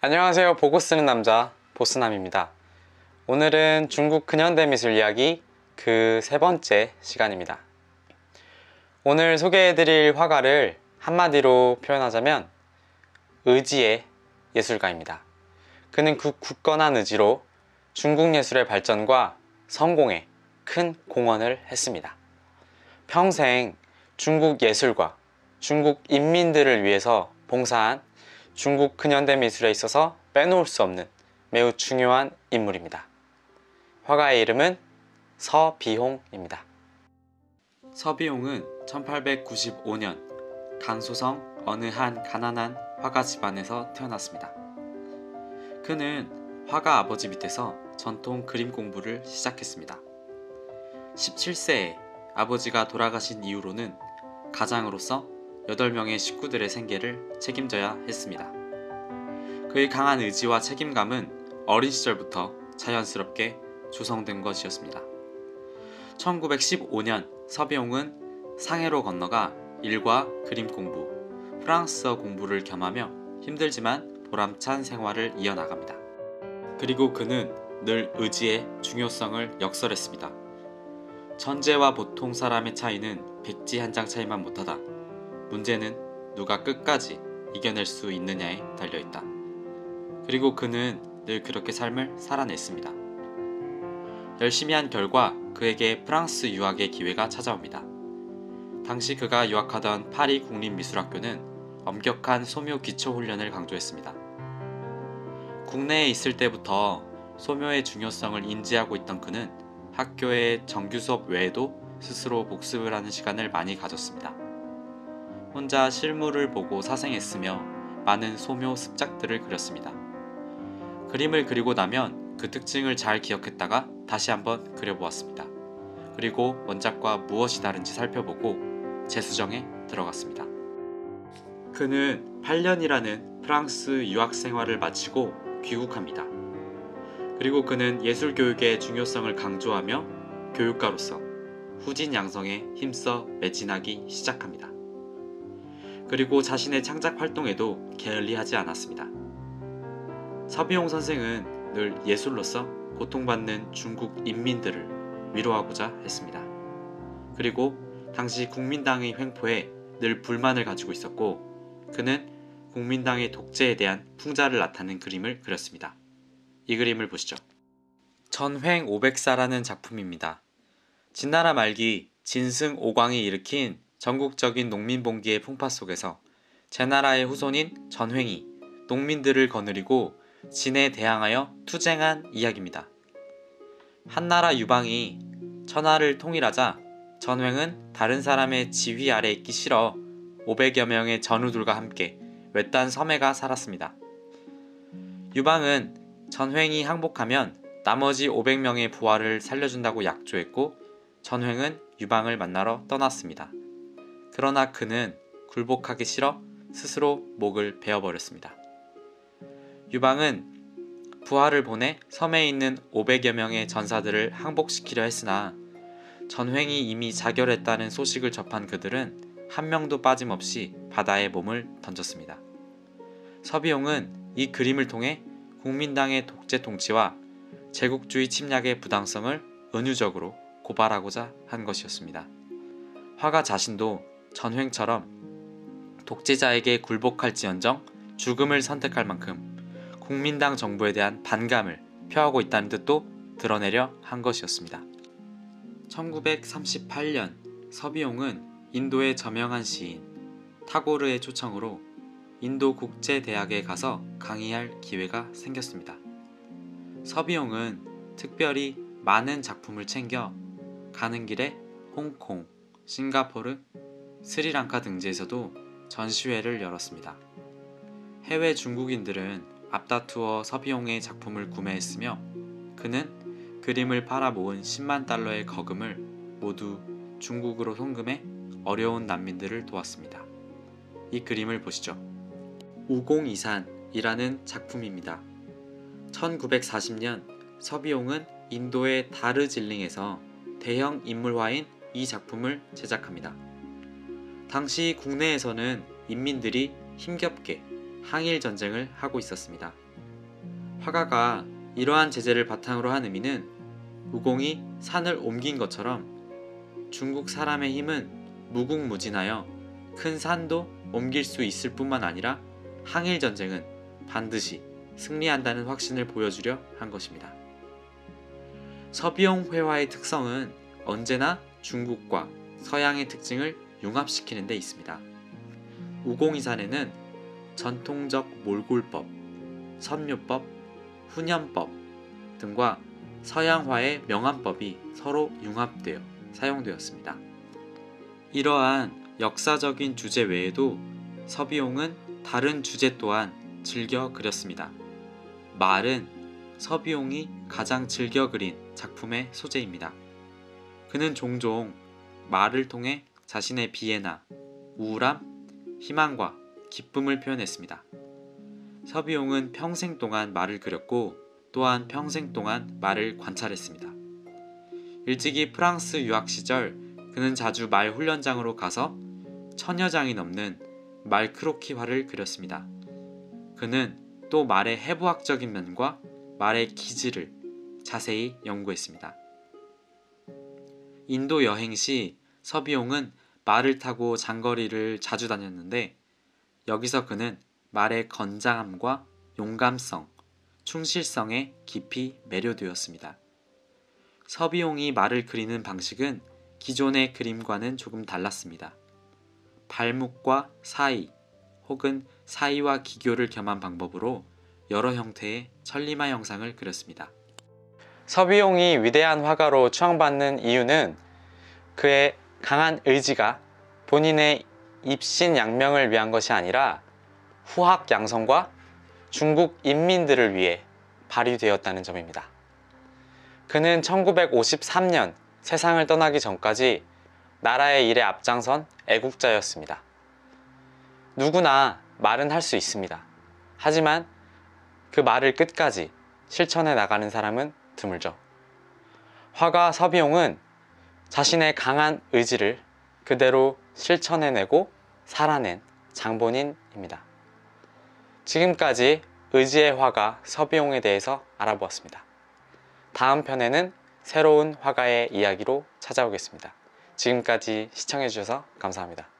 안녕하세요. 보고 쓰는 남자 보스남입니다. 오늘은 중국 근현대 미술 이야기 그 세 번째 시간입니다. 오늘 소개해드릴 화가를 한마디로 표현하자면 의지의 예술가입니다. 그는 그 굳건한 의지로 중국 예술의 발전과 성공에 큰 공헌을 했습니다. 평생 중국 예술과 중국 인민들을 위해서 봉사한 중국 근현대 미술에 있어서 빼놓을 수 없는 매우 중요한 인물입니다. 화가의 이름은 서비홍입니다. 서비홍은 1895년 강소성 어느 한 가난한 화가 집안에서 태어났습니다. 그는 화가 아버지 밑에서 전통 그림 공부를 시작했습니다. 17세에 아버지가 돌아가신 이후로는 가장으로서 8명의 식구들의 생계를 책임져야 했습니다. 그의 강한 의지와 책임감은 어린 시절부터 자연스럽게 조성된 것이었습니다. 1915년 서비홍은 상해로 건너가 일과 그림 공부, 프랑스어 공부를 겸하며 힘들지만 보람찬 생활을 이어나갑니다. 그리고 그는 늘 의지의 중요성을 역설했습니다. 천재와 보통 사람의 차이는 백지 한 장 차이만 못하다. 문제는 누가 끝까지 이겨낼 수 있느냐에 달려있다. 그리고 그는 늘 그렇게 삶을 살아냈습니다. 열심히 한 결과 그에게 프랑스 유학의 기회가 찾아옵니다. 당시 그가 유학하던 파리 국립미술학교는 엄격한 소묘 기초훈련을 강조했습니다. 국내에 있을 때부터 소묘의 중요성을 인지하고 있던 그는 학교의 정규 수업 외에도 스스로 복습을 하는 시간을 많이 가졌습니다. 혼자 실물을 보고 사생했으며 많은 소묘 습작들을 그렸습니다. 그림을 그리고 나면 그 특징을 잘 기억했다가 다시 한번 그려보았습니다. 그리고 원작과 무엇이 다른지 살펴보고 재수정에 들어갔습니다. 그는 8년이라는 프랑스 유학 생활을 마치고 귀국합니다. 그리고 그는 예술 교육의 중요성을 강조하며 교육가로서 후진 양성에 힘써 매진하기 시작합니다. 그리고 자신의 창작 활동에도 게을리하지 않았습니다. 서비홍 선생은 늘 예술로서 고통받는 중국 인민들을 위로하고자 했습니다. 그리고 당시 국민당의 횡포에 늘 불만을 가지고 있었고 그는 국민당의 독재에 대한 풍자를 나타낸 그림을 그렸습니다. 이 그림을 보시죠. 전횡 500사라는 작품입니다. 진나라 말기 진승 오광이 일으킨 전국적인 농민봉기의 풍파 속에서 제나라의 후손인 전횡이 농민들을 거느리고 진에 대항하여 투쟁한 이야기입니다. 한나라 유방이 천하를 통일하자 전횡은 다른 사람의 지휘 아래 있기 싫어 500여 명의 전우들과 함께 외딴 섬에가 살았습니다. 유방은 전횡이 항복하면 나머지 500명의 부하를 살려준다고 약조했고 전횡은 유방을 만나러 떠났습니다. 그러나 그는 굴복하기 싫어 스스로 목을 베어버렸습니다. 유방은 부하를 보내 섬에 있는 500여 명의 전사들을 항복시키려 했으나 전횡이 이미 자결했다는 소식을 접한 그들은 한 명도 빠짐없이 바다에 몸을 던졌습니다. 서비홍은 이 그림을 통해 국민당의 독재 통치와 제국주의 침략의 부당성을 은유적으로 고발하고자 한 것이었습니다. 화가 자신도 전횡처럼 독재자에게 굴복할지언정 죽음을 선택할 만큼 국민당 정부에 대한 반감을 표하고 있다는 뜻도 드러내려 한 것이었습니다. 1938년 서비홍은 인도의 저명한 시인 타고르의 초청으로 인도 국제대학에 가서 강의할 기회가 생겼습니다. 서비홍은 특별히 많은 작품을 챙겨 가는 길에 홍콩, 싱가포르, 스리랑카 등지에서도 전시회를 열었습니다. 해외 중국인들은 앞다투어 서비홍의 작품을 구매했으며 그는 그림을 팔아 모은 10만 달러의 거금을 모두 중국으로 송금해 어려운 난민들을 도왔습니다. 이 그림을 보시죠. 우공이산이라는 작품입니다. 1940년 서비홍은 인도의 다르질링에서 대형 인물화인 이 작품을 제작합니다. 당시 국내에서는 인민들이 힘겹게 항일 전쟁을 하고 있었습니다. 화가가 이러한 제재를 바탕으로 한 의미는 우공이 산을 옮긴 것처럼 중국 사람의 힘은 무궁무진하여 큰 산도 옮길 수 있을 뿐만 아니라 항일 전쟁은 반드시 승리한다는 확신을 보여주려 한 것입니다. 서비용 회화의 특성은 언제나 중국과 서양의 특징을 융합시키는 데 있습니다. 우공이산에는 전통적 몰골법, 선묘법, 훈연법 등과 서양화의 명암법이 서로 융합되어 사용되었습니다. 이러한 역사적인 주제 외에도 서비용은 다른 주제 또한 즐겨 그렸습니다. 말은 서비용이 가장 즐겨 그린 작품의 소재입니다. 그는 종종 말을 통해 자신의 비애나 우울함, 희망과 기쁨을 표현했습니다. 서비용은 평생 동안 말을 그렸고 또한 평생 동안 말을 관찰했습니다. 일찍이 프랑스 유학 시절 그는 자주 말 훈련장으로 가서 1000여 장이 넘는 말 크로키화를 그렸습니다. 그는 또 말의 해부학적인 면과 말의 기질을 자세히 연구했습니다. 인도 여행 시 서비용은 말을 타고 장거리를 자주 다녔는데 여기서 그는 말의 건장함과 용감성, 충실성에 깊이 매료되었습니다. 서비용이 말을 그리는 방식은 기존의 그림과는 조금 달랐습니다. 발목과 사이 혹은 사이와 기교를 겸한 방법으로 여러 형태의 천리마 형상을 그렸습니다. 서비용이 위대한 화가로 추앙받는 이유는 그의 강한 의지가 본인의 입신양명을 위한 것이 아니라 후학양성과 중국 인민들을 위해 발휘되었다는 점입니다. 그는 1953년 세상을 떠나기 전까지 나라의 일에 앞장선 애국자였습니다. 누구나 말은 할 수 있습니다. 하지만 그 말을 끝까지 실천해 나가는 사람은 드물죠. 화가 서비용은 자신의 강한 의지를 그대로 실천해내고 살아낸 장본인입니다. 지금까지 의지의 화가 서비용에 대해서 알아보았습니다. 다음 편에는 새로운 화가의 이야기로 찾아오겠습니다. 지금까지 시청해주셔서 감사합니다.